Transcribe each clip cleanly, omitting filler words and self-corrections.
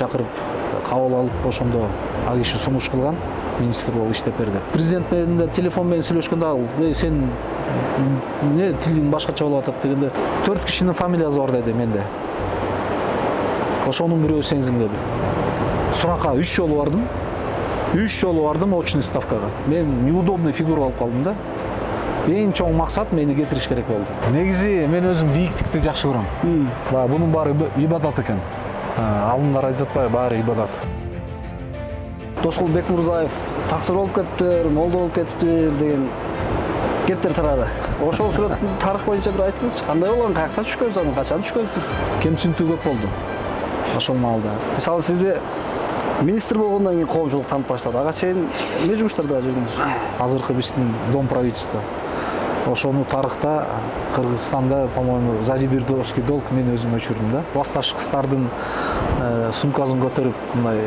чакырып кабыл алып ошондо ал киши сунуш кылган, министр болуп иштеп берди. Президент менен телефон менен сүйлөшкөндө ал сен эмне тилиң башкача болуп атат дегенде 4 кишинин фамилиясы бар деди менде. Ошонун бирөө сенсиң деди. Суракка 3 жолу бардым. 3 жолу бардым очный ставкага. Мен неудобный фигура алып калдым да. Эң чоң максат мени кетириш керек болду. Негизи мен өзүм бийиктикти жакшы көрөм. Бунун баары ибадат экен. Алымдар айтып атпайбы, баары ибадат. Доскул Бекмурзаев таксыр болуп кетиптир, молдо болуп кетиптир деген кептер тарады. Ошол сүрөттүн тарых боюнча бир айтыңызчы, кандай болгон, каяктан түшкөнсүз, аны качан түшкөнсүз? Кемчиликтүү көп болду. Ошол маалда. Мисалы сизде министр болгондон кийин коомчулук таанып баштады. Ага чейин эмне жумуштарда жүрдүңүз? Азыркы биздин дом правительства. Ошону тарыхта Кыргызстанда, по-моему, Задибирдовский долг мен өзүм өчүрдүм да. Классташ кыздардын сумкасын көтөрүп, мындай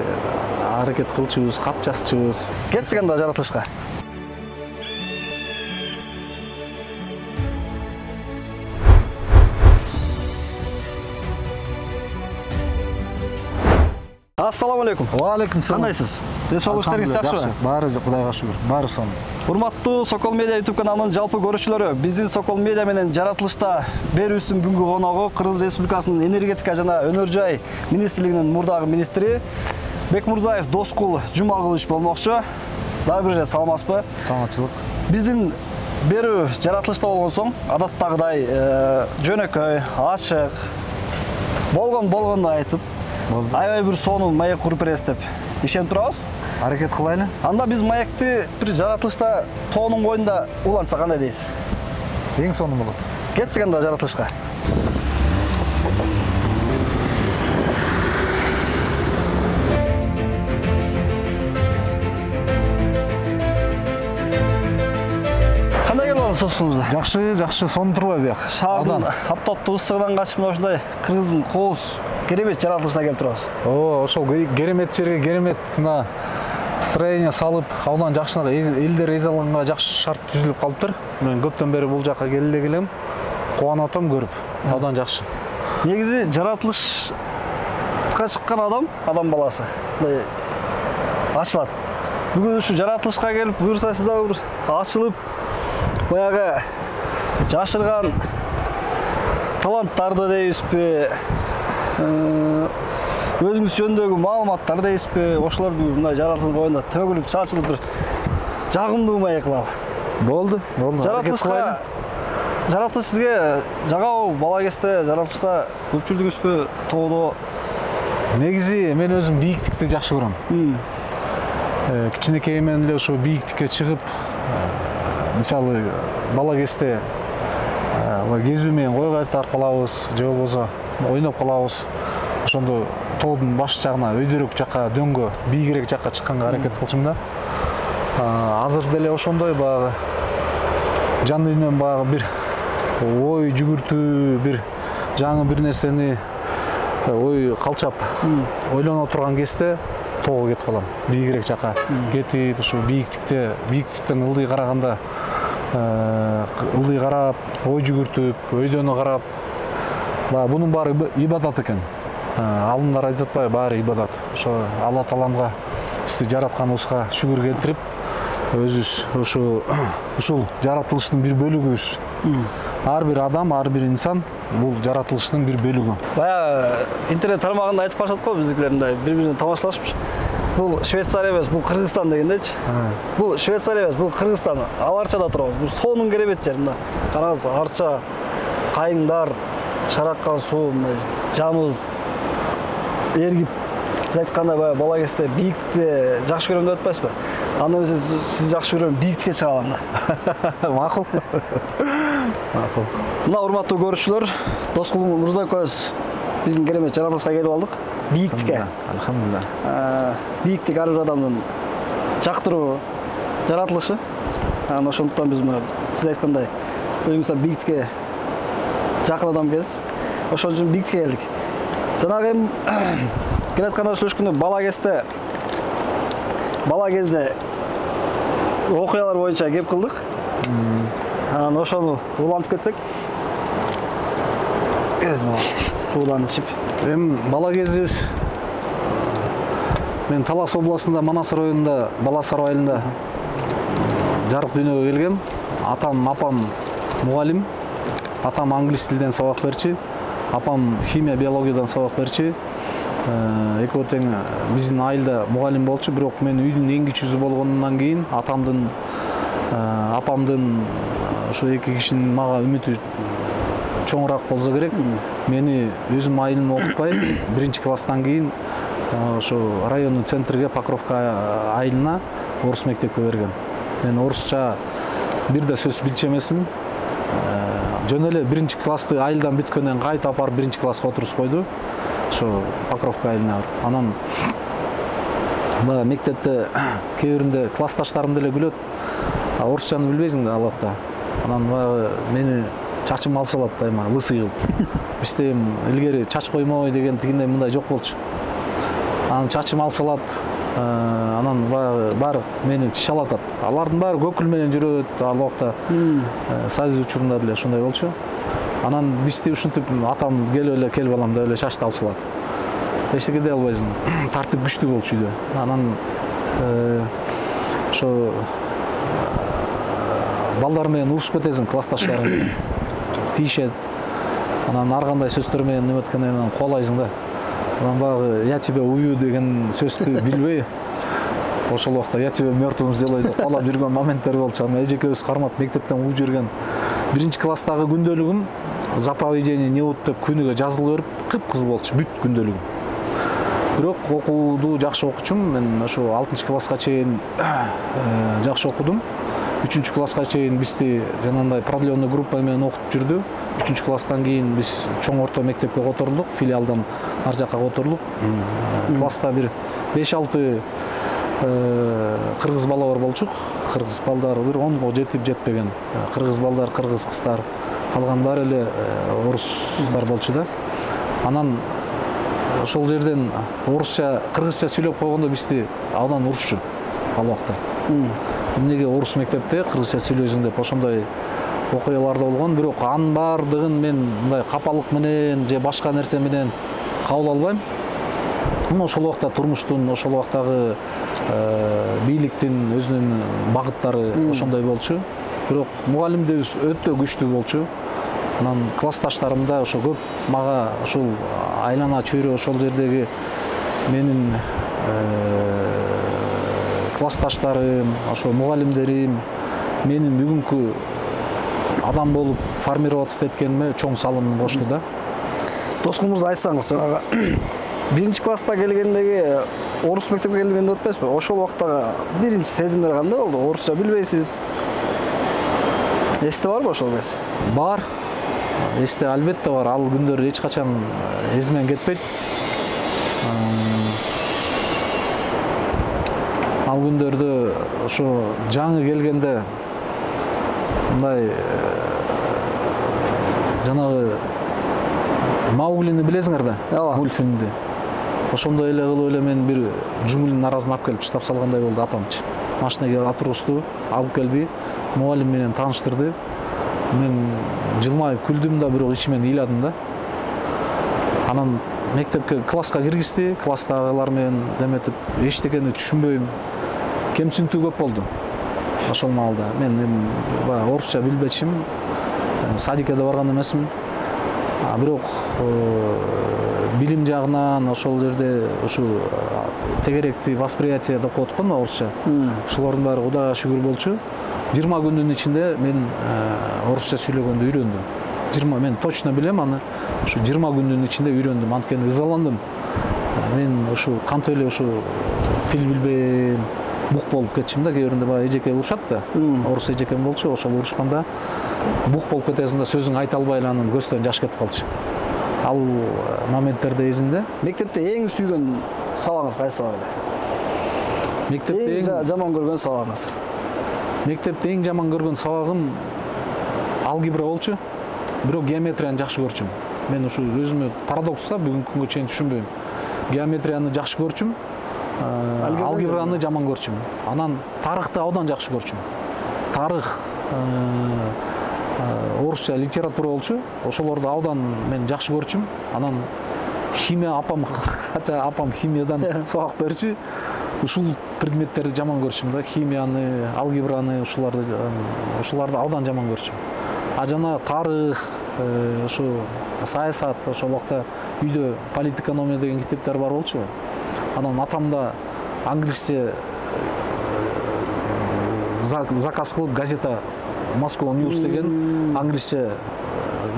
аракет кылчубуз, кат жазчубуз. Кетсек анда жаратылышка. Ассаламу алейкум. Ва алейкум салам. Кандайсыз? Денсаулык иштериңиз жакшыбы? Баары Кудайга шүгүр. Баары сонун. Урматтуу Сокол Медиа YouTube каналынын жалпы көрүүчүлөрү, биздин Сокол Медиа менен жаратылышта берүүбүздүн бүгүнкү коногу Кыргыз Республикасынын энергетика жана өнөр жай министрлигинин мурдагы министри Бекмурзаев Доскул Жумагулович болмокчу. Дагы бир саламатсызбы? Саламатчылык. Биздин берүү жаратылышта болгон соң, адаттагыдай жөнөкөй, ачык, болгондо айтып, аябай бир сонун маек куруп бересиз деп ишенип турабыз. Аракет кылайлы. Анда биз маекти бир жаратылышта тоонун боюнда улантсак кандай дейсиз? Эң сонун болот. Кетсек анда жаратылышка. Кандай келип алды сосуңузда? Жакшы, сонун турбайбы бияк? Шаардын аптаттуу ысыгынан качып ошондой Кыргыздын кооз керемет жаратылышына келип турабыз. Ошол керемет жерге керемет мына строение салып, аудан жакшына элдер эз алганга жакшы шарт түзүлүп калыптыр. Мен көптөн бери бул жакка келе келем. Кубанып атам көрүп. Аудан жакшы. Негизи жаратылышка чыккан адам баласы ачылат. Бүгүн ушу жаратылышка келип, буюрса сиз дагы бир ачылып, баягы жашырган таланттарды дейбизби, өзүңүз жөнүндөгү маалыматтар дейбизби, ошолорду мындай жаратылыш боюнда төгүлүп, чачылып бир жагымдуу маек кылалы. Болду. Жаратылыш сизге жагабы? Бала кезде жаратылышта көп жүрдүңүзбү? Тоодо? Негизи мен өзүм бийиктикти жакшы көрөм. Кичинекейимден эле ошо бийиктикке чыгып, мисалы бала кезде кезүү менен койго тарып калабыз, же болбосо ойноп калабыз. Ошондо тоодун баш жагына, өйдөрөк жакка, дөңгө, бийигирээк жакка чыкканга аракет кылчумун да. Азыр деле ошондой багы жан дүйнөм багы бир ой жүгүртүү, бир жаңы бир нерсени ой калчап ойлоно турган кезде тоого кетип калам. Бийигирээк жакка кетип, ошо бийиктиктен ылдый караганда ылдый карап, ой жүгүртүп, өйдөнө карап. Бунун баары ибадат экен. Алымдар айтып атпайбы, баары ибадат. Ошо Алла Тааламга бизди жаратканыбызга шүгүр келтирип, өзүбүз ушул жаратылыштын бир бөлүгүбүз. Ар бир адам, ар бир инсан бул жаратылыштын бир бөлүгү. Баягы Интернет тармагында айтып барышат го биздикилер мындай бири-бирине тамашалашып. Бул Швейцария эмес, бул Кыргызстан дегендечи. Бул Швейцария эмес, бул Кыргызстан. Ал арчада турабыз. Бул сонун керемет жер мына. Караңыз, арча, кайыңдар, шараккан суу, мындай жаныбыз эргип, сиз айткандай баягы бала кезде бийиктикти жакшы көрөм деп атпайсызбы? Анда мен сиз жакшы көрөм, бийиктикке чыга алам да. Макул. Мына урматтуу көрүүчүлөр, Доскул Мурзакөз биздин керемет жаратылышка келип алдык. Бийиктикке. Алхамдулилlah. Бийиктик ар бир адамдын жактыруу жаратылышы. Ошондуктан биз сиз айткандай өзүңүз да бийиктикке жакын адам экенсиз. Ошон үчүн бийиктикке келдик. Жанагы эми келатканда сүйлөшкөндө бала кезде окуялар боюнча кеп кылдык. Анан ошону улантып кетсек. Суудан ичип. Эми бала кезибиз Мен Талас областында, Манас районунда, Баласар айылында жарык дүйнөгө келгем. Атам, апам мугалим. Атам англис тилден сабак берчи. Апам химия, биологиядан сабак берчи. Экөө тең биздин айылда мугалим болчу, бирок мен үйдүн эң кичүүсү болгондон кийин атамдын, апамдын ошо эки кишинин мага үмүтү чоңураак болсо керек. Мени өзүм айылымда окутпай, 1-класстан кийин ошо райондун центриге Покровка айылына орус мектепке берген. Мен орусча бир да сөз билчү эмесмин. Жөн эле 1-классты айылдан бүткөндөн кайта апарып 1-класска отургузуп койду. Ошо Покровка айылына. Анан бага мектепте кээ биринде классташтарым деле күлөт. Орусчаны билбейсиң да ал убакта. Анан бага мени чачым алсалат дайыма лысый кылып. Бизде илгери чач коймой деген тигиндей мындай жок болчу. Анан чачым алсалат, анан баары мени чалатат. Алардын баары көкүл менен жүрөт. Ал убакта Союз учурунда деле ошондой болчу. Анан бизди ушинтип атам кел балам деп эле чачты алсалат. Эчтеке дей албайсың. Тартип күчтүү болчу үйдө. Анан ошо балдар менен урушуп кетесиң, классташтарың менен. Тиишет. Анан ар кандай сөздөр менен неметкенден кубалайсың да. Анан багы я тебя убью деген сөздү билбей, ошол убакта я тебя мертвым сделаю деп кубалап жүргөн моменттер болчу. Анан эжекебиз кармап мектептен угуп жүргөн 1-класстагы күндөлүгүм заповедение неут деп күнүгө жазылып берип, кып-кызыл болчу бүт күндөлүгүм. Бирок окууду жакшы окучумун. Мен ошо 6-класска чейин жакшы окудум. 3-класска чейин бизди жанагындай продленный группа менен окутуп жүрдү. 3-класстан кийин биз чоң орто мектепке котордук, филиалдан ар жакка котордук. Класста бир 5-6 кыргыз бала бар болчук. Кыргыз балдар бир 10го жетип жетпеген. Кыргыз балдар, кыргыз кыздар, калган баары эле орустар болчу да. Анан ошол жерден орусча, кыргызча сүйлөп койгондо бизди абдан урушчу ал убакта. Эмнеге орус мектепте кыргызча сүйлөйсүң деп ошондой окуялар да болгон. Бирок анын баардыгын мен мындай капалык менен же башка нерсе менен кабыл албайм. Ошол убакта турмуштун, ошол убактагы бийликтин өзүнүн багыттары ошондой болчу. Бирок мугалимдерибиз өтө күчтүү болчу. Анан классташтарым да ошо көп мага ушул айлана чөйрө ошол жердеги менин классташтарым, ошо мугалимдерим менин бүгүнкү адам болуп формироваться эткениме чоң салымын кошту да. Тоскун мырза, айтсаңыз, 1-класста келгендеги орус мектепке келгенде өтпөйсүзбү? Ошол убактагы биринчи сезимдер кандай болду? Орусча билбейсиз. Эсте барбы ошол кез? Бар. Эсте албетте бар. Ал күндөр эч качан эсимден кетпейт. Ал күндөрдө ошо жаңы келгенде мындай жанагы Мауглини билесиңер да, мультфильмди. Ошондой эле кылып эле мен бир жуңгулдун арасына алып келип таштап салгандай болду атамчы. Машинеге отургузду, алып келди, мугалим менен тааныштырды. Мен жылмайып күлдүм да, бирок ичимен ыйладым да. Анан мектепке, класска киргизди, класстагылар менен деметип, эчтекени түшүнбөйм. Кемчиликтүү көп болду. Ошол маалда мен орусча билбечимин, садикке да барган эмесмин. Бирок билим жагынан ошол жерде ушу тегеректи восприятие деп коет го орусча. Ошолордун баары Кудайга шүгүр болчу. 20 күндүн ичинде мен орусча сүйлөгөндү үйрөндүм. 20 мен точно билем аны. Ушу 20 күндүн ичинде үйрөндүм. Анткени ызаландым. Мен ушу кантип эле ушу тил билбейм, бук болуп кетчим да. Кээ биринде баягы эжеке урушат да. Орус эжекем болчу. Ошол урушканда бук болуп кетесиң да, сөзүң айта албай эле анын көзүнөн жаш кетип калчу. Ал моменттерде эсимде. Мектепте эң сүйгөн сабагыңыз кайсы сабак эле? Мектепте эң жаман көргөн сабагыңыз? Мектепте эң жаман көргөн сабагым алгебра болчу. Бирок геометрияны жакшы көрчүм. Мен ушу өзүмө парадокс да, бүгүнкү күнгө чейин түшүнбөйм. Геометрияны жакшы көрчүм, алгебраны жаман көрчүм. Анан тарыхты абдан жакшы көрчүм. Тарых, орусча литература болчу. Ошолорду абдан мен жакшы көрчүм. Анан химия апам химиядан сабак берчү. Ушул предметтерди жаман көрчүм да, химияны, алгебраны, ушуларды абдан жаман көрчүм. А жана тарых, ушу саясат, ошол убакта үйдө политэкономия деген китептер бар болчу. Анан атам да англисче заказ кылып газета Москва Ньюс деген англисче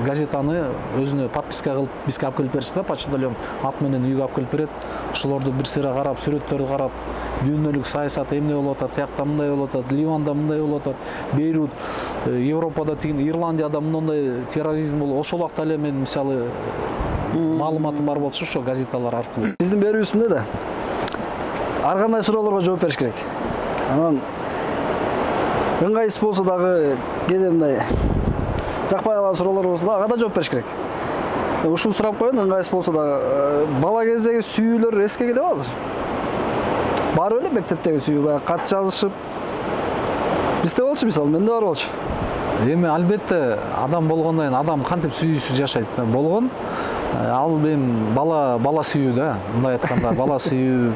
газетаны өзүнө подписка кылып бизге алып келип берчү да, почтальон ат менен үйгө алып келип берет. Ошолорду бир сыйра карап, сүрөттөрдү карап, дүйнөлүк саясат эмне болуп атат, тиякта мындай болуп атат, Ливанда мындай болуп атат, Бейрут, Европада тиги, Ирландияда мындай терроризм болуп, ошол убакта эле мен мисалы маалыматым бар болчу ошо газеталар аркылуу. Биздин берүүбүздө да ар кандай суроолорго жооп бериш керек. Анан ыңгайсыз болсо дагы кээде мындай жакпай калган суроолор болсо да ага да жооп бериш керек. Ушул сурап коеюн, ыңгайсыз болсо дагы бала кездеги сүйүүлөр эске келеби азыр? Бар беле мектептеги сүйүү, баягы кат жазышып. Бизде болчу мисалы, менде бар болчу. Эми албетте адам болгондон кийин адам кантип сүйүүсүз жашайт болгон. Ал эми бала сүйүү да, мындай айтканда бала сүйүү,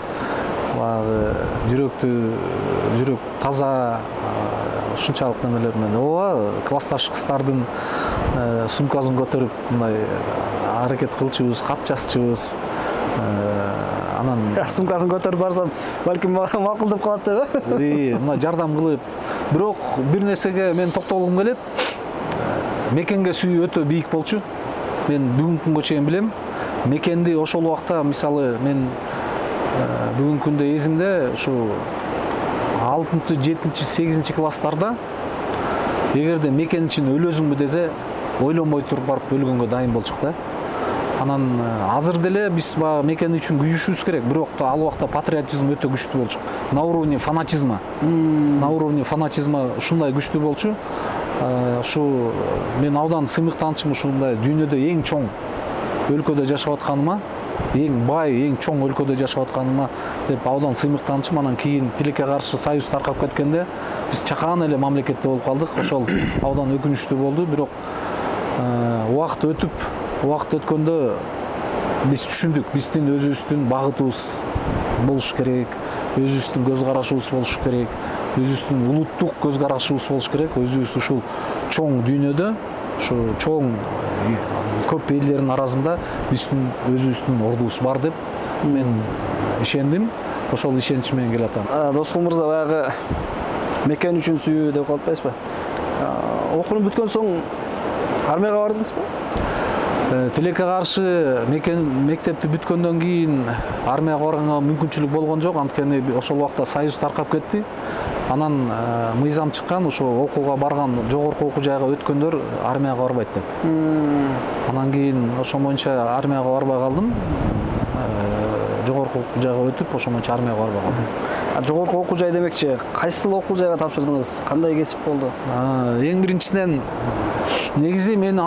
жүрөк таза, ушунчалык немелер менен. Ооба, классташ кыздардын сумкасын көтөрүп мындай аракет кылчубуз, кат жазчубуз. Анан сумкасын көтөрүп барсам, балким макул деп калат деп. Мына жардам кылып. Бирок бир нерсеге мен токтолгум келет. Мекенге сүйүү өтө бийик болчу. Мен бүгүнкү күнгө чейин билем. Мекенди ошол убакта мисалы мен бүгүнкү күндө эсимде ушу 6-чы, 7-чи, 8-чи класстарда эгерде мекен үчүн өлөсүңбү десе, ойлонбой туруп барып өлгөнгө дайын болчук да. Анан азыр деле биз мекен үчүн күйүшүбүз керек, бирок ал убакта патриотизм өтө күчтүү болчу. На уровне фанатизма. Ушундай күчтүү болчу. Ушу мен абдан сыймыктанчым ушундай дүйнөдө эң чоң өлкөдө жашап атканыма, эң бай, эң чоң өлкөдө жашап атканыма деп абдан сыймыктанчым. Анан кийин тилекке каршы союз таркап кеткенде биз чакан эле мамлекетте болуп калдык. Ошол абдан өкүнүчтүү болду, бирок убакыт өткөндө биз түшүндүк, биздин өзүбүздүн багытыбыз болуш керек, өзүбүздүн көз карашыбыз болуш керек, өзүбүздүн улуттук көз карашыбыз болуш керек. Өзүбүз ушул чоң дүйнөдө, ушу чоң көп элдердин арасында биздин өзүбүздүн ордубуз бар деп мен ишендим. Ошол ишенич менен келатам. Доскул мырза, баягы мекен үчүн сүйүү деп калып атпайсызбы? Окууну бүткөн соң армияга бардыңызбы? Тилекке каршы мектепти бүткөндөн кийин армияга барганга мүмкүнчүлүк болгон жок, анткени ошол убакта союз таркап кетти. Анан мыйзам чыккан, ошо окууга барган, жогорку окуу жайга өткөндөр армияга барбайт деп. Анан кийин ошо боюнча армияга барбай калдым. Жогорку окуу жайга өтүп, ошо боюнча армияга барбай калдым. Жогорку окуу жай демекчи, кайсыл окуу жайга тапшырдыңыз? Кандай кесип болду? Эң биринчиден негизи мени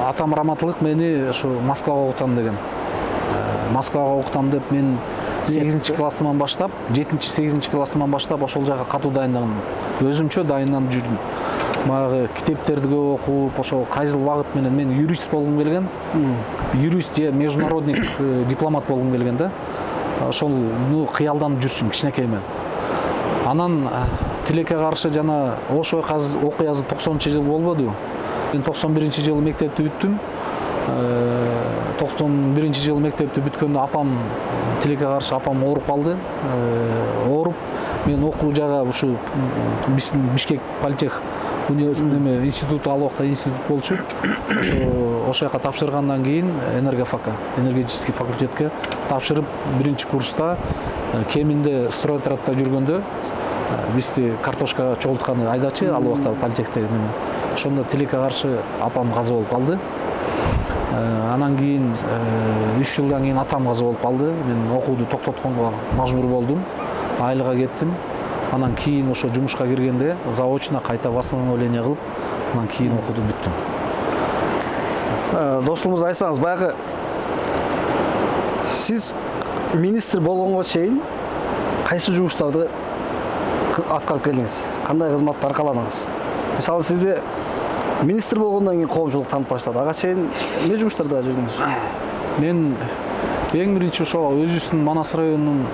атам раматылык мени ушу Москвага окутам деген. Москвага окутам деп мен 8-чи классыман баштап, 7-чи, 8-чи классыман баштап ошол жака катуу дайындалдым. Өзүмчө дайындалып жүрдүм. Баягы китептерди көп окуп, ошол кайсыл багыт менен мен юрист болгум келген. Юрист же международник дипломат болгум келген да. Ошону кыялданып жүрчүм кичинекеймен. Анан тилекке каршы жана Ош окуясы 90-жыл болбоду. Мен 91-жылы мектепти бүттүм. 91-жылы мектепти бүткөндө апам тилекке каршы апам ооруп калды. Ооруп мен окуу жайга ушу биздин Бишкек политех институту, ал убакта институт болчу. Ошол жака тапшыргандан кийин энергетический факультетке тапшырып, 1-чи курста кеминде стройотрядда жүргөндө бизди картошка чогултканы айдачы, ал убакта политехте неме. Ошондо тилекке каршы апам каза болуп калды. Анан кийин 3 жылдан кийин атам каза болуп калды. Мен окууду токтотконго мажбур болдум. Айылга кеттим. Анан кийин ошо жумушка киргенде заочно кайта восстановление кылып, анан кийин окууду бүттүм. Достумуз, айтсаңыз, баягы сиз министр болгонго чейин кайсы жумуштарды аткарып келдиңиз? Кандай кызматты аркаладыңыз? Мисалы, сизде министр болгондон кийин коомчулук таанып баштады. Ага чейин эмне жумуштарда жүрдүңүз? Мен эң биринчи ошо өзүбүздүн Манас районунун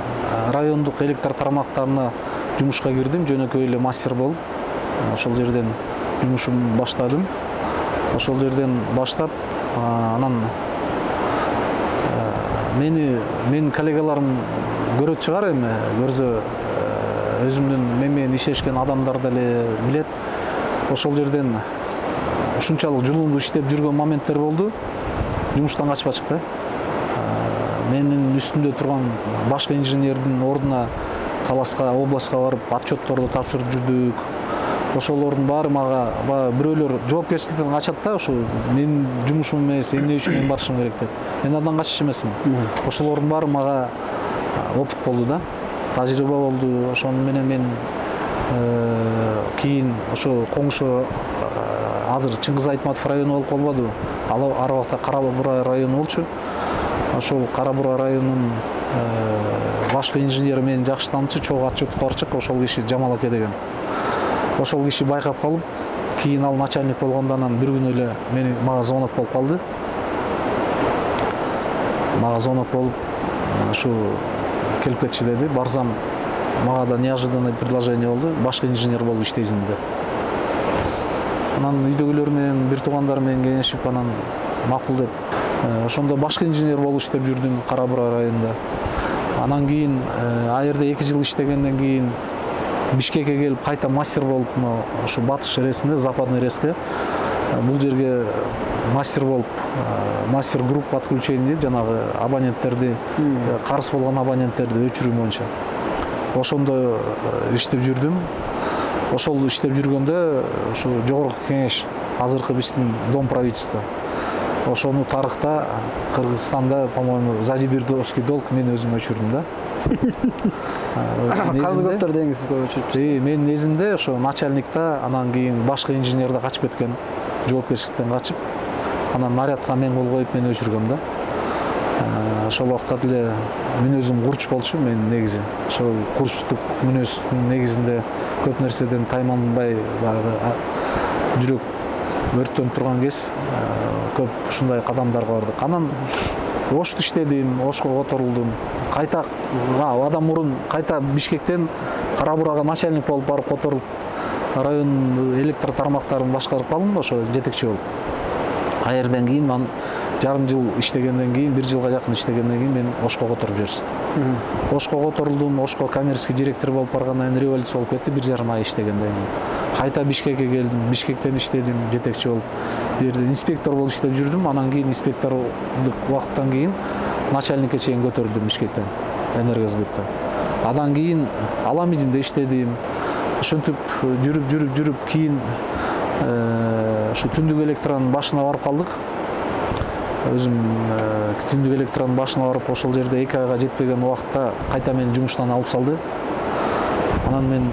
райондук электр тармактарына жумушка кирдим, жөнөкөй эле мастер болуп. Ошол жерден жумушумду баштадым. Ошол жерден баштап, анан менин коллегаларым көрөт чыгар эми, көрсө өзүмдүн менен иштешкен адамдар деле билет. Ошол жерден ушунчалык жулундуу иштеп жүргөн моменттер болду. Жумуштан качпачык да. Менин үстүмдө турган башкы инженердин ордуна Таласка, областка барып отчетторду тапшырып жүрдүк. Ошолордун баары мага бирөөлөр жоопкерчиликтен качат да, ушу менин жумушум эмес, эмне үчүн мен барышым керек деп. Мен андан каччу эмесмин. Ошолордун баары мага опыт болду да, тажрыйба болду. Ошону менен мен кийин ошо Коңшо азыр Чыңгыз Айтматов району болуп калбадыбы? Ар убакта Кара Бура району болчу. Ошол Кара Бура районунун башкы инженери менен жакшы таанычы, чогуу отчет барчык, ошол киши Жамал аке деген. Ошол киши байкап калып, кийин ал начальник болгондон анан бир күнү эле мага звонок болуп калды. Мага звонок болуп, ушу келип кетчи деди. Барсам, мага да неожиданное предложение болду. Башкы инженер болуп иштейсиң деп. Анан үйдөгүлөр менен, бир туугандар менен кеңешип, анан макул деп. Ошондо башкы инженер болуп иштеп жүрдүм Кара Бура районунда. Анан кийин ал жерде 2 жыл иштегенден кийин Бишкекке келип кайта мастер болуп, ушу Батыш РСинде, Западный РСке бул жерге мастер болуп, мастер групп подключения дейт, жанагы абоненттерди, карыз болгон абоненттерди өчүрүү боюнча. Ошондо иштеп жүрдүм. Ошол иштеп жүргөндө ушу жогорку кеңеш, азыркы биздин Дом правительства. Ошону тарыхта Кыргызстанда, по-моему, Задибирдовский долг мен өзүм өчүрдүм да. Казы көптөр деңиз көп өчүрүпсүз. Менин незимде ошо начальникта, анан кийин башкы инженерде качып кеткен, жоопкерчиликтен качып, анан нарядка мен кол коюп мен өчүргөм да. Ошол убакта деле мүнөзүм курч болчу мен негизи. Ошол курчтук мүнөздүн негизинде көп нерседен тайманбай, баягы жүрөк өрттөнүп турган кез көп ушундай кадамдарга бардык. Анан Ошто иштедим, Ошко которулдум. Кайта адам мурун кайта Бишкектен Кара Бурага начальник болуп барып которуп, район электр тармактарын башкарып калдым, ошо жетекчи болуп. Ал жерден кийин жарым жыл иштегенден кийин, 1 жылга жакын иштегенден кийин мен Ошко которуп жиберишти. Ошко которулдум, Ошко коммерческий директор болуп баргандан кийин революция болуп кетти, 1,5 ай иштегенден кийин. Кайта Бишкекке келдим, Бишкектен иштедим, жетекчи болуп. Бу жерде инспектор болуп иштеп жүрдүм, анан кийин инспекторлук убакыттан кийин начальникке чейин көтөрүлдүм Бишкектен, Энергосбыттан. Андан кийин Аламидинде иштедим. Ошентип жүрүп кийин ушу түндүк электронун башына барып калдык. Өзүм түндүк электронун башына барып, ошол жерде 2 айга жетпеген убакытта кайта мени жумуштан алып салды. Анан мен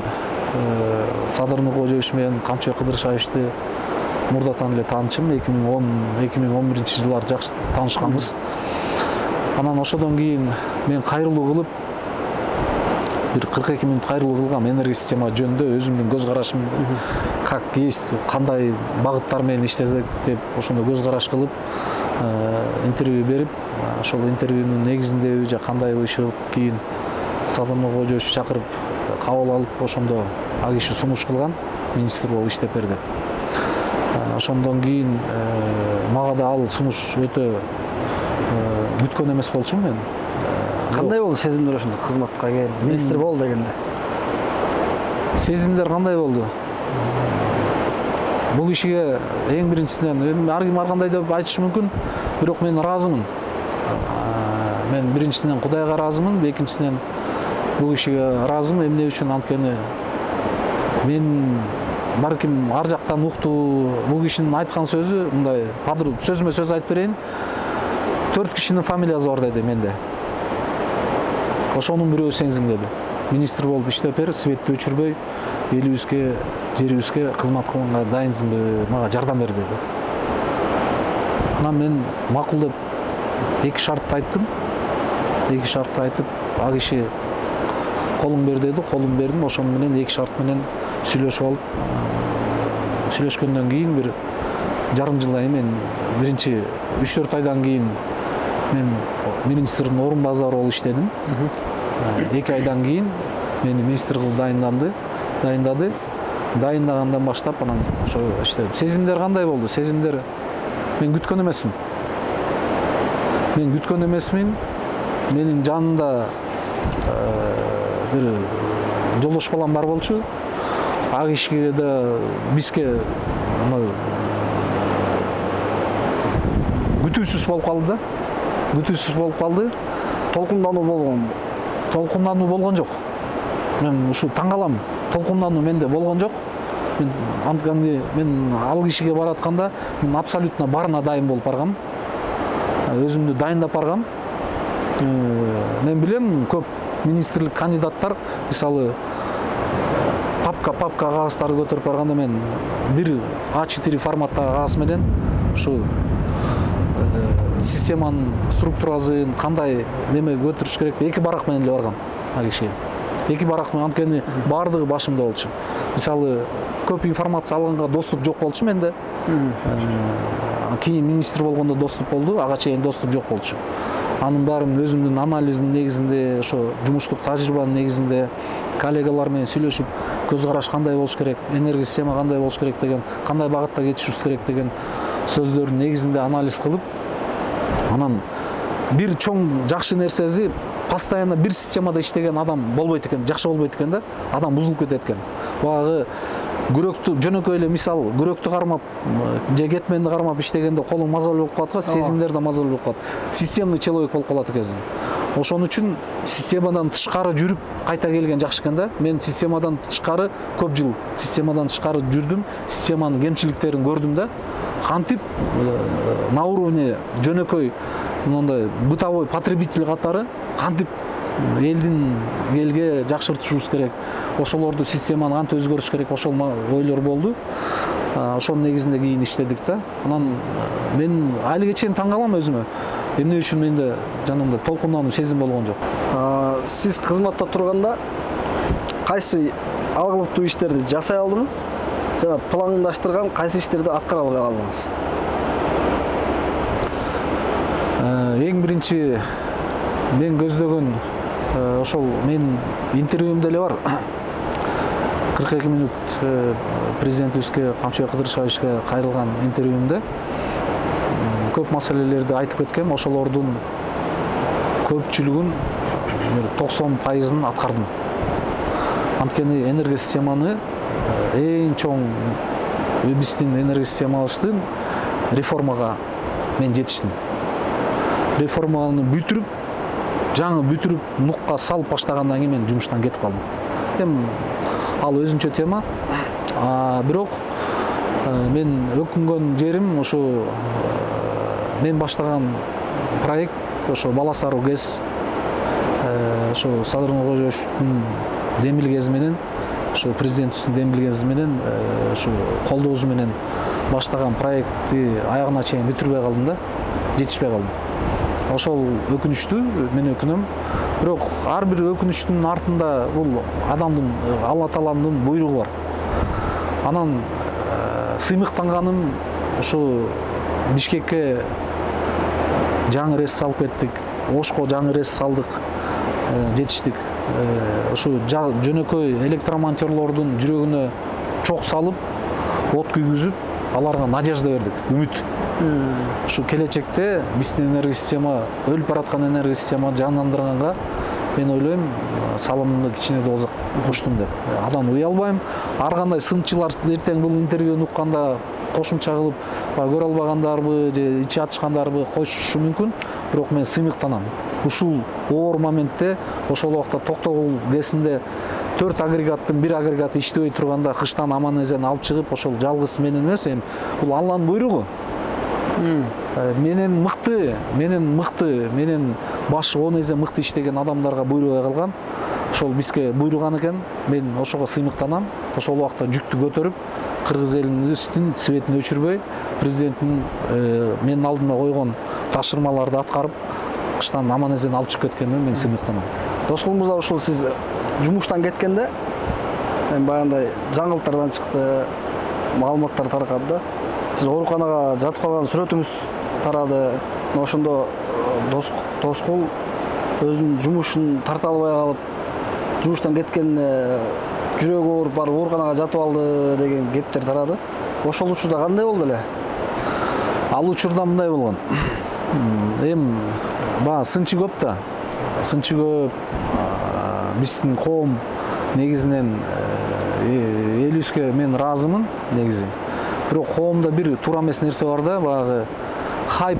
Садыр Нуркожоевич менен Камчы Кыдыршаевичти мурдатан эле таанычым, 2011 жылдары жакшы таанышканбыз. Анан ошодон кийин мен кайрылуу кылып, бир 42 мүнөт кайрылуу кылгам энергосистема жөнүндө, өзүмдүн көз карашым как есть, кандай багыттар менен иштесек деп ошондо көз караш кылып, интервью берип, ошол интервьюнун негизинде же кандайбы иши кийин Садыр Нуркожоевич чакырып кабыл алып, ошондо ал киши сунуш кылган, министр болуп иштеп берди. Ошондон кийин мага да ал сунуш өтө бүткөн эмес болчумун мен. Кандай болду сезимдер ошондо кызматка келип, министр бол дегенде? Сезимдер кандай болду? Бул кишиге эң биринчисинен ар ким ар кандай деп айтышы мүмкүн, бирок мен ыраазымын. Мен биринчисинен Кудайга ыраазымын, экинчисинен бул кишиге ыраазымын. Эмне үчүн? Анткени мен балким ар жактан уктуу, бул кишинин айткан сөзү мындай, сөзмө сөз айтып берейин. 4 кишинин фамилиясы бар деди менде. Ошонун бирөө сенсиң деди. Министр болуп иштеп бер, светти өчүрбөй, элибизге, жерибизге кызмат кылганга дайынсыңбы, мага жардам бер деди. Анан мен макул деп 2 шартты айттым. 2 шартты айтып, ал киши колуң бер деди, колум бердим. Ошону менен 2 шарт менен сүйлөшүп алып, сүйлөшкөндөн кийин бир жарым жылдан кийин мен биринчи 3-4 айдан кийин мен министрдің орынбасары болуп иштедим. 2 айдан кийин мени министр кылып дайындады. Дайындагандан баштап анан ошо иштедим. Сезимдер кандай болду? Сезимдер мен күткөн эмесмин. Менин жанымда бир жолдош балам бар болчу. Ак ишке да бизге күтүүсүз болуп калды. Толкундануу болгон жок. Мен ушу таң калам. Толкундануу менде болгон жок. Мен анткени мен ал кишиге баратканда мен абсолютно барына дайын болуп баргам. Өзүмдү дайындап баргам. Мен билем көп министрлик кандидаттар мисалы папка кагаздарды көтөрүп барганда мен бир A4 форматтагы кагаз менен ушу системанын структурасын кандай неме көтөрүш керек 2 барак менен эле баргам ал кишиге. 2 барак менен, анткени бардыгы башымда болчу. Мисалы көп информация алганга доступ жок болчу менде. Кийин министр болгондо доступ болду, ага чейин доступ жок болчу. Анын баарын өзүмдүн анализдин негизинде, ошо жумуштук тажрыйбанын негизинде коллегалар менен сүйлөшүп, көз караш кандай болуш керек, энергия система кандай болуш керек деген, кандай багытта кетишибиз керек деген сөздөрдүн негизинде анализ кылып, анан бир чоң жакшы нерсеси постоянно бир системада иштеген адам болбойт экен, жакшы болбойт экен да, адам бузулуп кетет экен. Багы күрөктү жөнөкөй эле мисал, күрөктү кармап же кетменди кармап иштегенде колуң мазалуу болуп калат го, сезимдер да мазалуу болуп калат. Системный человек болуп калат экенсиң. Ошон үчүн системадан тышкары жүрүп кайта келген жакшы экен да. Мен системадан тышкары көп жыл системадан тышкары жүрдүм, системанын кемчиликтерин көрдүм да. Кантип на уровне жөнөкөй мындай бытовой потребитель катары кантип элге жакшыртышыбыз керек, ошолорду системаны кантип өзгөртүш керек, ошол ойлор болду. Ошонун негизинде кийин иштедик да. Анан мен али чейин таң калам өзүмө. Эмне үчүн менде жанымда толкундануу сезим болгон жок. Сиз кызматта турганда кайсы алгылыктуу иштерди жасай алдыңыз? Жана пландаштырган кайсы иштерди аткара албай калдыңыз? Эң биринчи мен көздөгөн ошол мен интервьюмда эле бар. 42 минут президентибизге Камчыбек Кыдырышевичке кайрылган интервьюмда көп маселелерди айтып кеткем. Ошолордун көпчүлүгүн 90%-ын аткардым. Анткени энергия системаны эң чоң биздин энергия системабыздын реформага мен жетиштим. Реформаны жаңы бүтүрүп нукка салып баштагандан кийин мен жумуштан кетип калдым. Эми ал өзүнчө тема. Бирок мен өкүнгөн жерим ошо мен баштаган проект, ошо Баласаруу ГЭС, ошо Садыр Нуркожоевичтин демилгеси менен, ошо президентибиздин демилгеси менен, ошо колдоосу менен баштаган проектти аягына чейин бүтүрбөй калдым да, жетишпей калдым. Ошол өкүнүчтүү, мен өкүнөм. Бирок ар бир өкүнүчтүн артында бул адамдын, Алла Тааланын буйругу бар. Анан сыймыктанганым ошо Бишкекке жаңы рейс салып кеттик, Ошко жаңы рейс салдык, жетиштик. Ошо жөнөкөй электромонтерлордун жүрөгүнө чок салып, от күйгүзүп, аларга надежда бердик, үмүт. Ушу келечекте биздин энергия система, өлүп бараткан энергия системаны жандандырганга мен ойлойм, салымымды кичине да болсо коштум деп. Адан уялбайм. Ар кандай сынчылар эртең бул интервьюну укканда кошумча кылып, көрө албагандарбы же ичи ачышкандарбы коюшу мүмкүн. Бирок мен сыймыктанам. Ушул оор моментте, ошол убакта Токтогул ГЭСинде 4 агрегаттын 1 агрегаты иштебей турганда кыштан аман-эсен алып чыгып, ошол жалгыз менен эмес, эми бул Алланын буйругу. Менен башы 10 эсе мыкты иштеген адамдарга буйрубай калган. Ошол бизге буйруган экен. Мен ошого сыймыктанам. Ошол убакта жүктү көтөрүп, кыргыз элинин светин өчүрбөй, президенттин менин алдыма койгон тапшырмаларды аткарып, кыштан аман-эсен алып чыгып кеткениме мен сыймыктанам. Доскул мырза, ушул сиз жумуштан кеткенде, мен баягындай жаңылыктардан чыкты, маалыматтар таркады да. Сиз ооруканага жатып калган сүрөтүңүз тарады. ошондо тоскул өзүнүн жумушун тарта албай калып, жумуштан кеткенине жүрөгү ооруп барып ооруканага жатып алды деген кептер тарады. Ошол учурда кандай болду эле? Ал учурда мындай болгон. Эми баягы сынчы көп да. Сынчы көп. Биздин коом негизинен элүүскө мен ыраазымын негизи. Бирок коомдо бир туура эмес нерсе бар да, баягы хайп,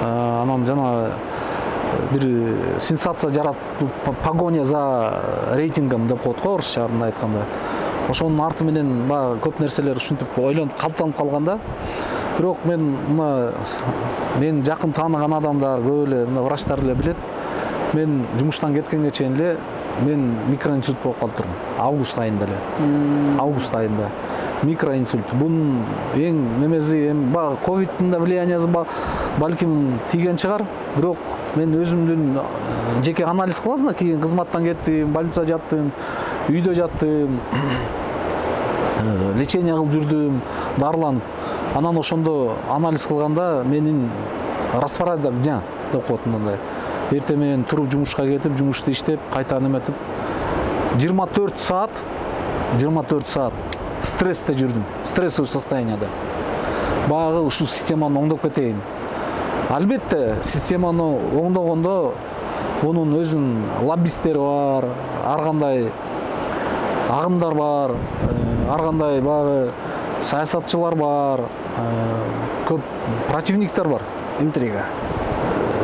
анан жана бир сенсация жаратып, погоня за рейтингом деп коет го орусча мындай айтканда. Ошонун арты менен баягы көп нерселер ушинтип ойлонуп калыптанып калганда, бирок мен жакын тааныган адамдар, көп эле врачтар эле билет. Мен жумуштан кеткенге чейин эле мен микроинсульт болуп калып турдум. Август айында эле. Август айында микроинсульт. Бунун эң немеси эми баягы ковидтин да влияниясы балким тийген чыгар. Бирок мен өзүмдүн жеке анализ кыласың да, кийин кызматтан кеттим, больницада жаттым, үйдө жаттым, лечение кылып жүрдүм, дарыланып. Анан ошондо анализ кылганда менин распорядок деп коет мындай. Эртең менен туруп жумушка кетип, жумушты иштеп, кайта неметип 24 саат стрессте жүрдүм. Стрессовый состоянияда. Баягы ушул системаны оңдоп кетейин. Албетте, системаны оңдогондо мунун өзүнүн лоббисттери бар, ар кандай агымдар бар, ар кандай баягы саясатчылар бар, көп противниктер бар.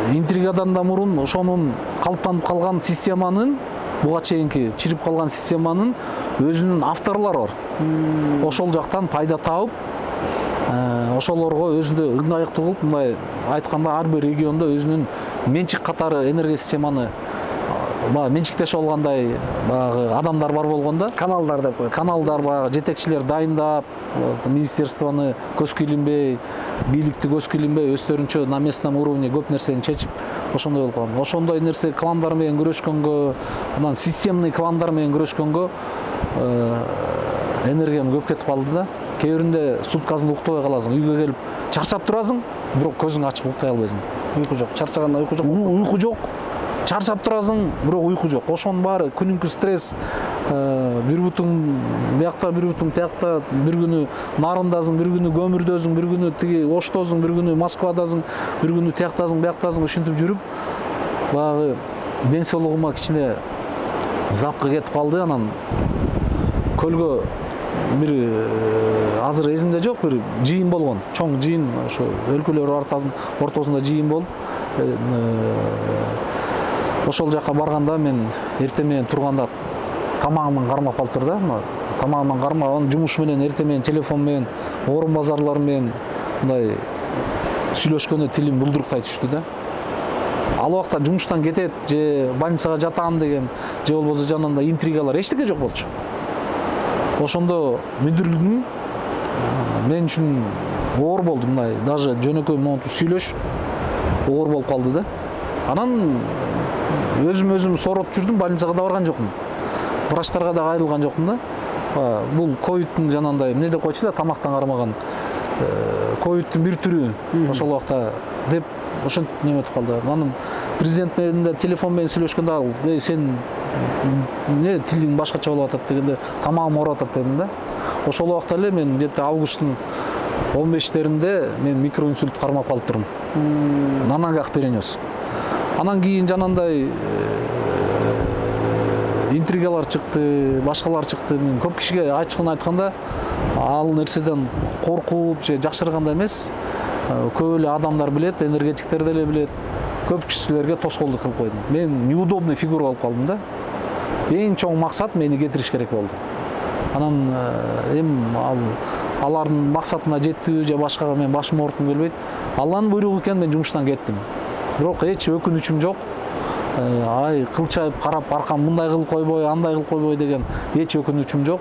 Интригадан да мурун ошонун калыптанып калган системанын, буга чейинки чирип калган системанын өзүнүн авторлору бар. Ошол жактан пайда табып, ошолорго өзүндө ыңгайлыктуу кылып, мындай айтканда ар бир региондо өзүнүн менчик катары энергия системаны менчиктешип алгандай баягы адамдар бар болгондо, Каналдар деп коет. Каналдар баягы жетекчилер дайындап, министерствону көзгө илинбей, бийликти көзгө илинбей, өздөрүнчө на местном уровне көп нерсени чечип, ошондой болуп калган. Ошондой нерсе кландар менен күрөшкөнгө, анан системный кландар менен күрөшкөнгө энергиям көп кетип калды да. Кээ биринде суткасын уктабай каласың, үйгө келип чарчап турасың, бирок көзүңдү ачып уктай албайсың. Уйку жок, чарчаганда уйку жок. Уйку жок. Чарчап турасың, бирок уйку жок. Ошонун баары күнүнкү стресс, бир бутуң биякта, бир бутуң тиякта, бир күнү нарындасың, бир күнү көмүрдөсүң, бир күнү тиги Оштосуң, бир күнү Москвадасың, бир күнү тияктасың, бияктасың, ушинтип жүрүп, баягы ден соолугума кичине запкы кетип калды. Анан көлгө бир азыр эсимде жок, бир жыйын болгон, чоң жыйын, ошо өлкөлөр ортосунда жыйын болуп, ошол жака барганда мен эртең менен турганда тамагыман кармап калыптыр да. Тамагыман кармап, анын жумуш менен эртең менен телефон менен, орун базарлар менен мындай сүйлөшкөндө тилим булдуруктай түштү да. Ал убакта жумуштан кетет же больницага жатам деген, же болбосо жанында интригалар эчтеке жок болчу. Ошондо мүдүрүлдүм. Мен үчүн оор болду мындай, даже жөнөкөй монтип сүйлөш оор болуп калды да. Анан өзүм сороп жүрдүм, больницага да барган жокмун. Врачтарга да кайрылган жокмун да. Бул ковидтин жанагындай эмне деп койчу да, тамактан кармаган ковидтин бир түрү ошол убакта деп ошентип неметип калды. Анын президент менен да телефон менен сүйлөшкөндө, сен эмне тилиң башкача болуп атат дегенде, тамагым ооруп атат дедим да. Ошол убакта эле мен где-то августтун 15-теринде мен микроинсульт кармап калып турдум. На ногах перенес. Анан кийин жанагындай интригалар чыкты, башкалар чыкты. Мен көп кишиге ачыгын айтканда, ал нерседен коркуп же жакшырганда эмес, көп эле адамдар билет, энергетиктер деле билет. Көп кишилерге тоскоолдук кылып койдум. Мен неудобный фигура болуп калдым да. Эң чоң максат мени кетириш керек болду. Анан алардын максатына жеттиби же башкага мен башым оорткум келбейт. Алланын буйругу экен, мен жумуштан кеттим. Бирок эч өкүнүчүм жок. Кылчайып карап, аркам мындай кылып койбой, андай кылып койбой деген эч өкүнүчүм жок.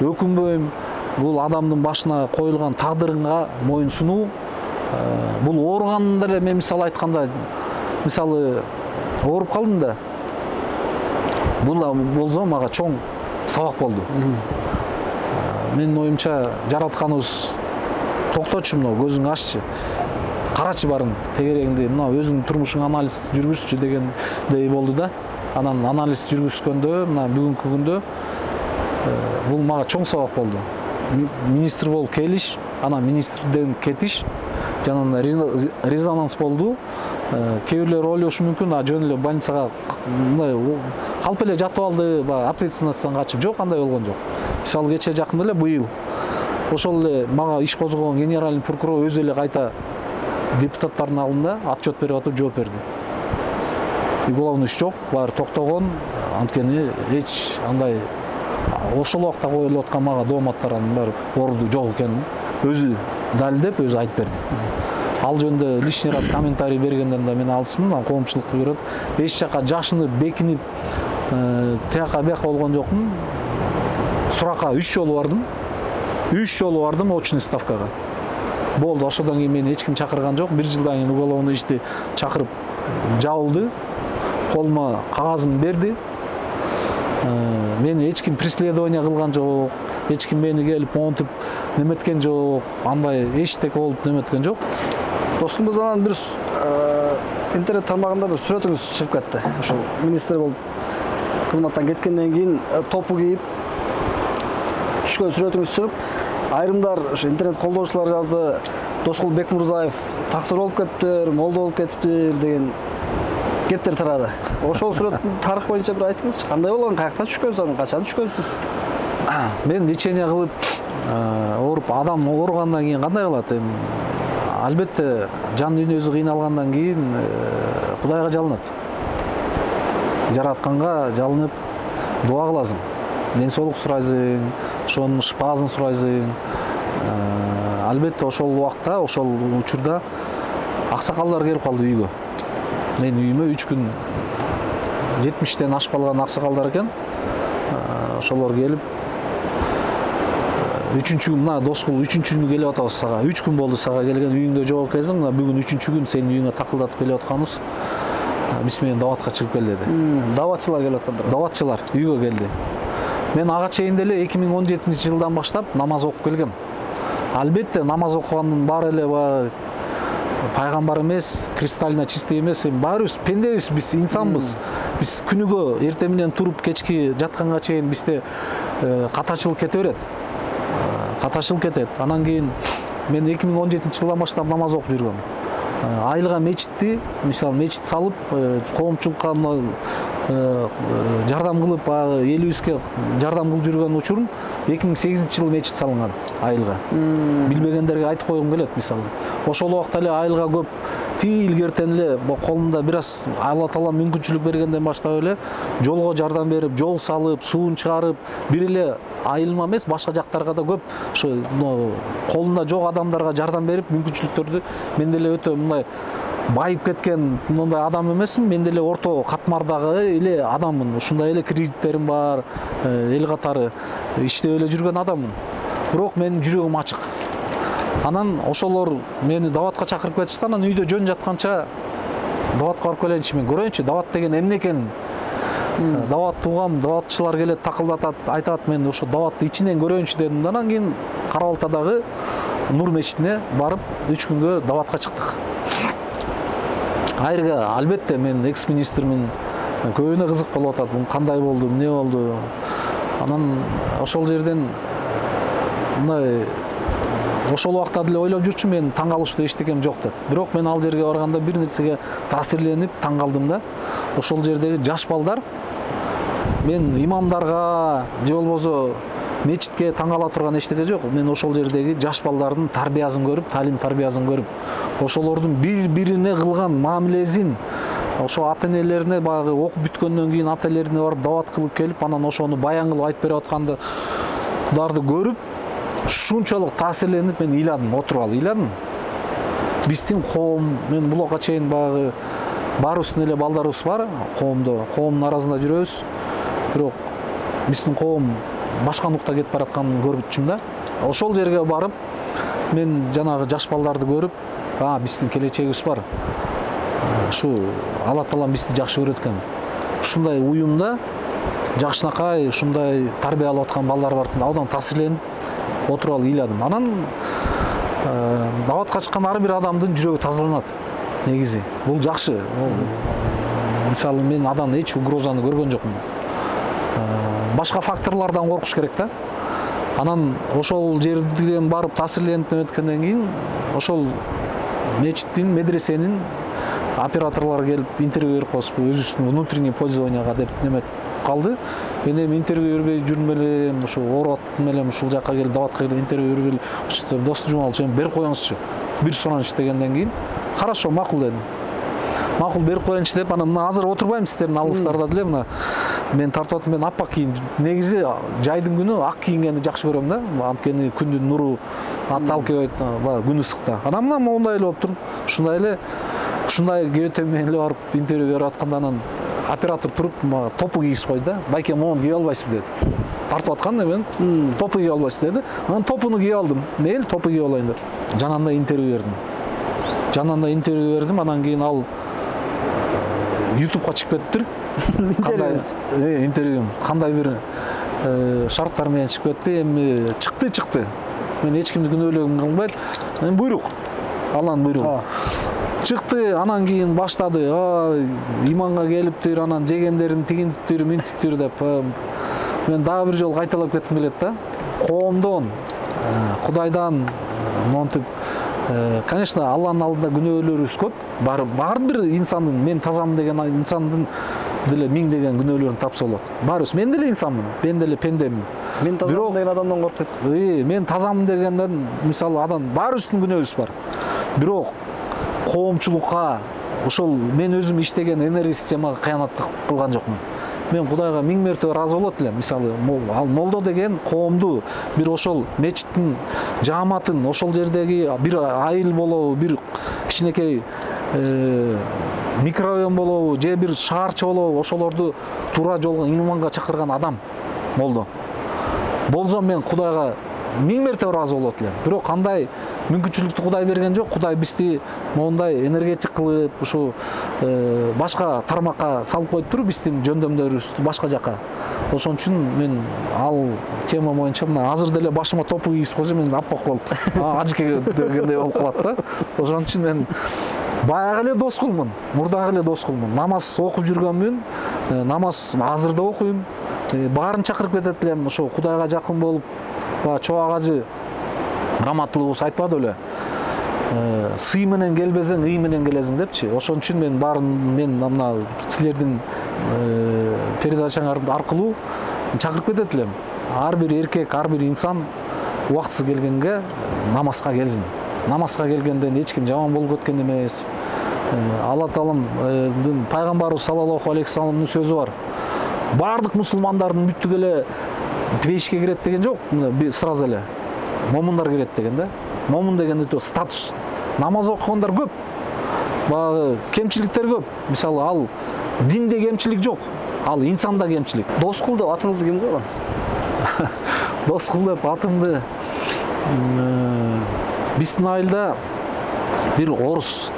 Өкүнбөйм. Бул адамдын башына коюлган тагдырыңга моюн сунуу. Бул ооруганда эле мен мисалы айтканда, мисалы ооруп калдым да. Бул болсо мага чоң сабак болду. Менин оюмча жаратканыбыз токточу, мына көзүңдү аччы. карачы барын тегерегинде мына өзүңдүн турмушуңа анализ жүргүзчү дегендей болду да. Анан анализ жүргүзгөндө мына бүгүнкү күндө бул мага чоң сабак болду. Министр болуп келиш, анан министрден кетиш, жанагындай резонанс болду. Кээ бирлер ойлошу мүмкүн, жөн эле больницага мындай калп эле жатып алды, баягы ответственностьтан качып. Жок, андай болгон жок. Мисалы кече жакында эле быйыл ошол эле мага иш козгогон генеральный прокурор өзү эле кайта депутаттардын алдында отчет берип атып жооп берди. Уголовный иш жок, баары токтогон, анткени эч андай ошол убакта коюлуп аткан мага дооматтардын баары орду жок экенин өзү далилдеп, өзү айтып берди. Ал жөнүндө лишний раз комментарий бергенден да мен алысмын, коомчулукту көрөт. Эч жака жашынып, бекинип, тияка бияка болгон жокмун. Суракка 3 жолу бардым. 3 жолу бардым очный ставкага. Болду, ошодон кийин мени эч ким чакырган жок. 1 жылдан кийин уголовный ишти чакырып жабылды. Колума кагазын берди. Мени эч ким преследование кылган жок. Эч ким мени келип монтип неметкен жок. Андай эчтеке болуп неметкен жок. Достумуз анан бир интернет тармагында бир сүрөтүңүз чыгып кетти. Ошол министр болуп кызматтан кеткенден кийин топу кийип түшкөн сүрөтүңүз чыгып, айрымдар ошо интернет колдоочулар жазды. Доскул Бекмурзаев таксыр болуп кетиптир, молдо болуп кетиптир деген кептер тарады. Ошол сүрөттүн тарых боюнча бир айтыңызчы, кандай болгон, каяктан түшкөнсүз, анан качан түшкөнсүз? Мен лечение кылып, ооруп, адам ооругандан кийин кандай кылат? Албетте, жан дүйнөсү кыйналгандан кийин Кудайга жалынат. Жаратканга жалынып дуа кыласың. Ден соолук сурайсың, ошонун шыпаасын сурайсың. Албетте, ошол убакта, ошол учурда аксакалдар келип калды үйгө. Мен үйүмө 3 күн 70-тен ашып калган аксакалдар экен. Ошолор келип 3-чү күн, мына Доскул 3-чү күнү келип атабыз сага. 3 күн болду сага келген, үйүңдө жок экенсиң. Мына бүгүн 3-чү күн сенин үйүңө такылдатып келип атканыбыз. Биз менен даватка чыгып кел деди. Даватчылар келип аткандар. Даватчылар үйгө келди. Мен ага чейин деле 2017-жылдан баштап намаз окуп келгем. Албетте, намаз окугандын баары эле баягы пайгамбар эмес, кристально чистый эмес, баарыбыз пендебиз, биз инсанбыз. Биз күнүгө эртең менен туруп кечки жатканга чейин бизде катачылык кете берет. Катачылык кетет. Анан кийин мен 2017-жылдан баштап намаз окуп жүргөм. Айылга мечитти, мисалы мечит салып, коомчулукка жардам кылып, элибизге жардам кылып жүргөн учурум 2008-жылы мечит салынган айылга. Билбегендерге айтып койгум келет, мисалы. Ошол убакта эле айылга көп илгертен эле колунда бир аз Алла Таала мүмкүнчүлүк бергенден баштап эле жолго жардам берип, жол салып, суун чыгарып, бир эле айылма эмес, башка жактарга да көп ошо колунда жок адамдарга жардам берип, мүмкүнчүлүктөрдү мен деле өтө мындай байып кеткен мындай адам эмесмин, мен деле орто катмардагы эле адаммын. Ушундай эле кредиттерим бар, эл катары иштеп эле жүргөн адаммын. Бирок менин жүрөгүм ачык. Анан ошолор мени даватка чакырып кетишти, анан үйдө жөн жатканча даватка барып келейинчи, мен көрөйүнчү дават деген эмне экенин. Дават туугам, даватчылар келет, такылдатат, айтат, мен ошо даватты ичинен көрөйүнчү дедим. Анан кийин Кара Балтадагы Нур мечитине барып 3 күнгө даватка чыктык. Айрга албетте мен экс-министрмин, көбүнө кызык болуп атат, кандай болду, эмне болду. Анан ошол жерден мындай ошол убакта деле ойлоп жүрчүмүн, мен таң калыштуу эчтекем жок деп. Бирок мен ал жерге барганда бир нерсеге таасирленип таң калдым да. Ошол жердеги жаш балдар мен имамдарга же болбосо мечитке таң кала турган эчтеке жок. Мен ошол жердеги жаш балдардын тарбиясын көрүп, талим тарбиясын көрүп, ошолордун бири-бирине кылган мамилесин, ошо ата-энелерине баягы окуп бүткөндөн кийин ата-энелерине барып дават кылып келип, анан ошону баян кылып айтып берип аткандарды көрүп, шунчалык таасирленип мен ыйладым, отуруп алып ыйладым. Биздин коом, мен булакка чейин баягы баарыбыздын эле балдарыбыз бар, коомдун арасында жүрөбүз. Бирок биздин коом башка нукта кетип баратканын көрүп да. Ошол жерге барып, мен жанагы жаш балдарды көрүп, биздин келечегибиз бар. Ушу Алла Таалам бизди жакшы көрөт экен. Ушундай уюмда жакшынакай, ушундай тарбия алып аткан балдар бар экен. Аудан таасирленип отуруп алып ыйладым. Анан даватка чыккан ар бир адамдын жүрөгү тазаланат негизи. Бул жакшы. Мисалы мен андан эч угрозаны көргөн жокмун. Башка факторлордон коркуш керек да. Анан ошол жерден барып таасирленип өткөндөн кийин ошол мечиттин, медресенин операторлор келип интервью берип коюшпу, өзүбүздүн внутренний пользованияга деп неметип калды. Мен эми интервью бербей жүрүм элем, ошо оорут менен ушул жакка келип даватка келип интервью бербей, достук Жумал чен берип коюңузчу. Бир сураныч дегенден кийин, хорошо, макул дедим. Макул берип коеюнчу деп, анан мына азыр отурбайм сиздердин алдыңыздарда деле, мына мен тартып атам, мен аппак кийин. Негизи жайдын күнү ак кийингенди жакшы көрөм да. Анткени күндүн нуру атталкыбайт, күн ысыкта. Анан мына моундай эле болуп туруп, ушундай кебете менен эле барып интервью берип атканда анан оператор туруп топу кийгизип койду да. Байке, моуну кийип албайсызбы деди. Тартып аткан да мен, топу кийип албайсыз деди. Анан топуну кийип алдым. Мейли, топу кийип алайын деп. Жанында интервью бердим. Анан кийин ал YouTube'га чыгып кетиптир. Интервьюм кандай бир шарттар менен чыгып кетти. Эми чыкты. Мен эч кимди күнөөлөгүм кылбайт. Буйрук. Алланын буйругу. Чыкты, анан кийин баштады. Иманга келиптир, анан жегендерин тигинтиптир, минтиптир деп. Мен дагы бир жолу кайталап кетким келет да. Коомдон, Кудайдан монтип, конечно, Алланын алдында күнөөлөрүбүз көп. Бар бир инсандын, мен тазамын деген инсандын деле миңдеген күнөөлөрүн тапса болот. Баарыбыз, мен деле инсанмын, мен деле пендемин. Мен тазамын деген адамдан коркут. Мен тазамын дегенден, мисалы, адам баарыбыздын күнөөбүз бар. Бирок коомчулукка, ошол мен өзүм иштеген энергия системага кыянаттык кылган жокмун. Мен Кудайга миң мертебе ыраазы болот элем. Мисалы, ал молдо деген коомду, бир ошол мечиттин жааматын, ошол жердеги бир айыл болобу, бир кичинекей микрорайон болобу, же бир шаарчы болобу, ошолорду туура жолго, иманга чакырган адам молдо. Болсо мен Кудайга миң мертебе ыраазы болот элем. Бирок кандай мүмкүнчүлүктү Кудай берген жок. Кудай бизди моундай энергетик кылып, ушу башка тармакка салып коюп туруп, биздин жөндөмдөрүбүздү башка жака. Ошон үчүн мен ал тема боюнча мына азыр деле башыма топу кийип койсо мен аппак болуп, ажыке дегендей болуп калат да. Ошон үчүн мен баягы эле доскулмун, мурдагы эле доскулмун. Намаз окуп жүргөнмүн, намаз азыр да окуйм. Баарын чакырып кетет элем, ошо Кудайга жакын болуп, чоак ажы раматтуулугубуз айтпады беле. Сый менен келбесең, ый менен келесиң депчи. Ошон үчүн мен мына силердин передачаңар аркылуу чакырып кетет элем. Ар бир эркек, ар бир инсан убактысы келгенге намазга келсин. Намазга келгенден эч ким жаман болуп кеткен эмес. Алла Тааланын пайгамбарыбыз саллаллаху алейхи вассаламдын сөзү бар. Бардык мусулмандардын бүттүк эле пейишке кирет деген жок, сразу эле момундар кирет деген да. Момун дегенде статус. Намаз окугандар көп. Баягы кемчиликтер көп. Мисалы, ал динде кемчилик жок. Ал инсанда кемчилик. Доскул деп атыңызды ким койгон? Доскул деп атымды биздин айылда бир орус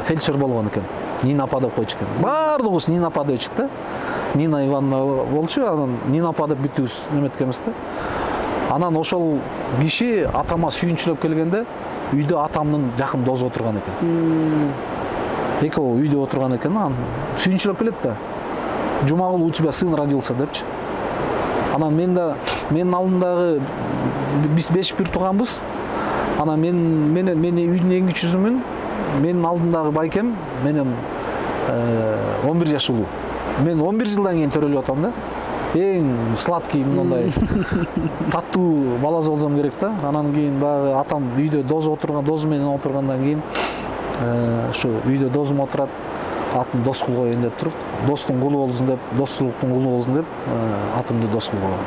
фельдшер болгон экен. Нина апа деп койчу экен. Баардыгыбыз Нина апа депчик да. Нина Ивановна болчу, анан Нина апа деп бүттүбүз неметкенбиз да. Анан ошол киши атама сүйүнчүлөп келгенде үйдө атамдын жакын досу отурган экен. Экөө үйдө отурган экен, анан сүйүнчүлөп келет да. Жумагул, у тебя сын родился депчи. Анан менин алдымдагы биз 5 бир тууганбыз. Анан мен үйдүн эң кичүүсүмүн. Менин алдымдагы байкем менен 11 жаш улуу. Мен 11 жылдан кийин төрөлүп атам да. Эң сладкий, мындай таттуу баласы болсом керек да. Анан кийин баягы атам үйдө досу менен отургандан кийин ушу үйдө досум отурат, атын Доскул коеюн деп туруп, достун кулу болсун деп, достуулуктун кулу болсун деп атымды Доскул койгон.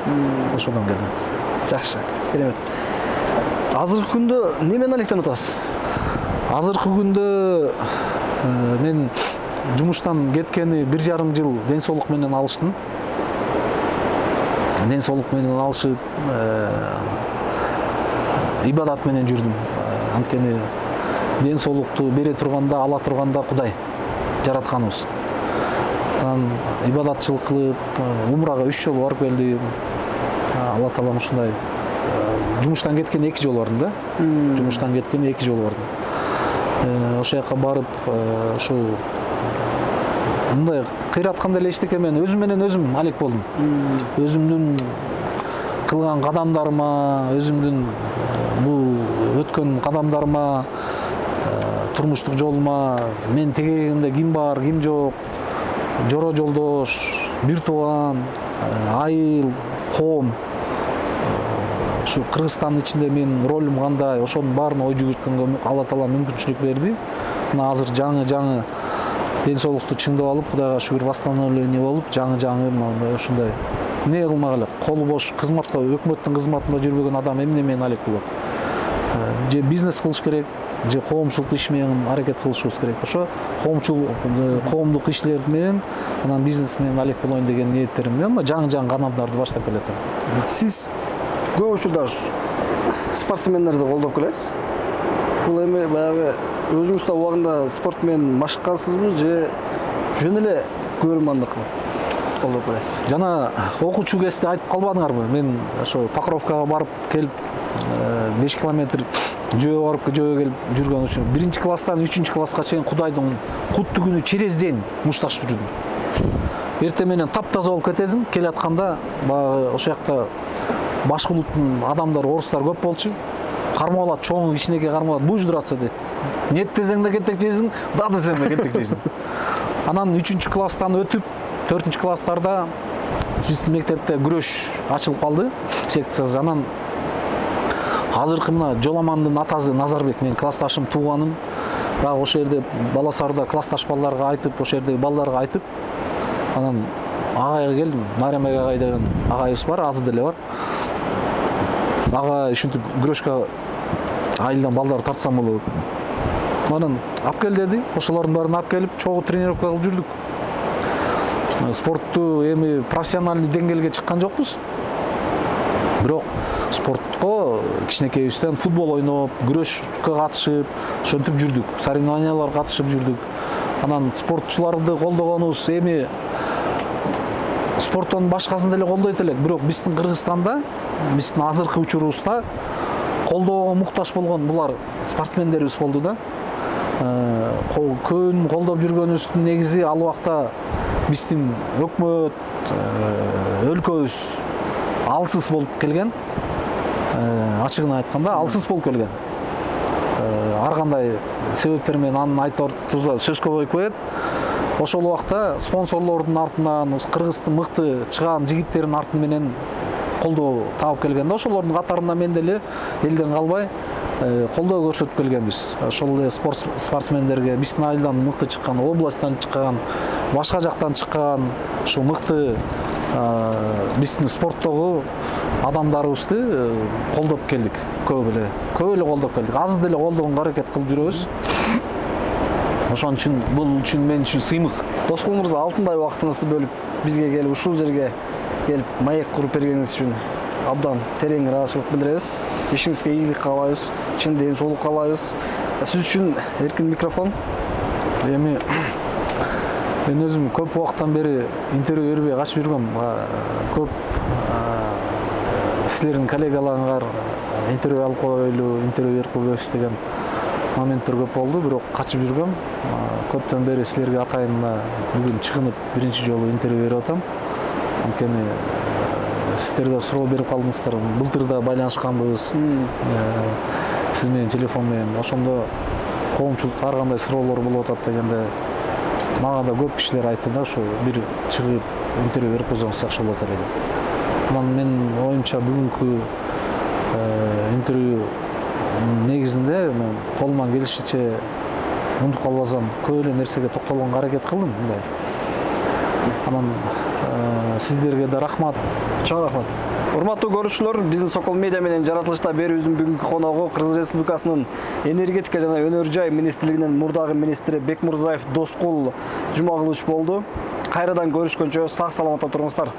Ошодон келдим. Жакшы, керемет. Азыркы күндө немен алектенип атасыз? Азыркы күндө мен жумуштан кеткени 1,5 жыл ден соолук менен алыштым. Ден соолук менен алышып, ибадат менен жүрдүм. Анткени ден соолукту бере турганда, ала турганда Кудай жаратканыбыз. Анан ибадатчылык кылып, умрага 3 жолу барып келдим. Алла Таалам ушундай жумуштан кеткен 2 жол бардым да. Жумуштан кеткен 2 жол бардым. Ошол жака барып, ошол мындай кыйратканда эле эчтеке мен өзүм менен өзүм алек болдум. Өзүмдүн кылган кадамдарыма, өзүмдүн бул өткөн кадамдарыма, турмуштук жолума, мен тегерегимде ким бар, ким жок, жора жолдош, бир тууган, айыл, коом. Ушу Кыргызстандын ичинде менин ролум кандай, ошонун баарын ой жүгүрткөнгө Алла Таала мүмкүнчүлүк берди. Мына азыр жаңы ден соолукту чыңдап алып, Кудайга шүгүр восстановление болуп, жаңы ушундай не кылмак эле, колу бош кызматта, өкмөттүн кызматында жүрбөгөн адам эмне менен алек болот. Же бизнес кылыш керек, же коомчулук иш менен аракет кылышыбыз керек. Ошо коомдук иштер менен, анан бизнес менен алек болоюн деген ниеттерим менен жаңы кадамдарды баштап келатам. Сиз көп учурда спортсмендерди колдоп келесиз. Бул эми баягы өзүңүз да убагында спорт менен машыккансызбы, же жөн эле көрөрмандык колдоп келесиз? Жана окуучу кезде айтып калбадыңарбы? Мен ошо Покровкага барып келип 5 километр жөө барып жөө келип жүргөн үчүн 1-класстан 3-класска чейин Кудайдын куттуу күнү через день мушташ жүрдүм. Эртең менен таптаза болуп кетесиң, келатканда баягы ошол жакта башка улуттун адамдары, орустар көп болчу. Кармалат, чоң кичинекей кармалат, буж дуратса дейт. Нет десең да кетек жейсиң, да десең да кетек жейсиң. Анан 3-класстан өтүп, 4-класстарда биздин мектепте күрөш ачылып калды, секциясы. Анан азыркы мына Жоламандын атасы Назарбек, менин классташым, тууганым, дагы ошол жерде Баласарда классташ балдарга айтып, ошол жердеги балдарга айтып, анан агайга келдим. Мариям агай деген агайыбыз бар, азыр деле бар. Ага ушинтип күрөшкө айылдан балдар тартсам болот. Анан алып кел деди. Ошолордун баарын алып келип, чогуу тренировка кылып жүрдүк. Спортту эми профессиональный деңгээлге чыккан жокпуз. Бирок спортко кичинекейибизден футбол ойноп, күрөшкө катышып, ошентип жүрдүк. Соревнованияларга катышып жүрдүк. Анан спортчуларды колдогонубуз эми спорттон башкасын деле колдойт элек, бирок биздин Кыргызстанда, биздин азыркы учурубузда колдоого муктаж болгон булар спортсмендерибиз болду да. Көбүн колдоп жүргөнүбүздүн негизи ал убакта биздин өкмөт, өлкөбүз алсыз болуп келген. Ачыгын айтканда алсыз болуп келген. Ар кандай себептер менен аны айтып турса сөзгө койбойт. Ошол убакта спонсорлордун артынан, Кыргыздын мыкты чыган жигиттердин арты менен колдоо таап келген да. Ошолордун катарында мен деле элден калбай колдоо көрсөтүп келгенбиз. Ошол эле спортсмендерге биздин айылдан мыкты чыккан, областтан чыккан, башка жактан чыккан, ушу мыкты биздин спорттогу адамдарыбызды колдоп келдик. Көп эле колдоп келдик. Азыр деле колдогонго аракет кылып жүрөбүз. Ошон үчүн бул үчүн мен үчүн сыймык. Доскул мырза, алтындай убактыңызды бөлүп бизге келип, ушул жерге келип маек куруп бергениңиз үчүн абдан терең ыраазычылык билдиребиз. Ишиңизге ийгилик каалайбыз, чын ден соолук каалайбыз. Сиз үчүн эркин микрофон. Эми мен өзүм көп убакыттан бери интервью бербей качып жүргөм. Көп силердин коллегаларыңар интервью алып коелу, интервью берип койбойсуз деген моменттер көп болду, бирок качып жүргөм. Көптөн бери силерге атайын бүгүн чыгынып биринчи жолу интервью берип атам. Анткени сиздер да суроо берип калдыңыздар. Былтыр да байланышканбыз. Сиз менен телефон менен. Ошондо коомчулукта ар кандай суроолор болуп атат дегенде мага да көп кишилер айтты да, ошо бир чыгып интервью берип койсоңуз жакшы болот эле деп. Анан менин оюмча бүгүнкү интервью негизинде мен колуман келишинче унутуп калбасам көп эле нерсеге токтолгонго аракет кылдым мындай. Анан сиздерге да рахмат. Чоң рахмат. Урматтуу көрүүчүлөр, биздин Сокол медиа менен жаратылышта берүүбүздүн бүгүнкү коногу Кыргыз Республикасынын энергетика жана өнөр жай министрлигинин мурдагы министри Бекмурзаев Доскул Жумагулович болду. Кайрадан көрүшкөнчө сак саламатта туруңуздар.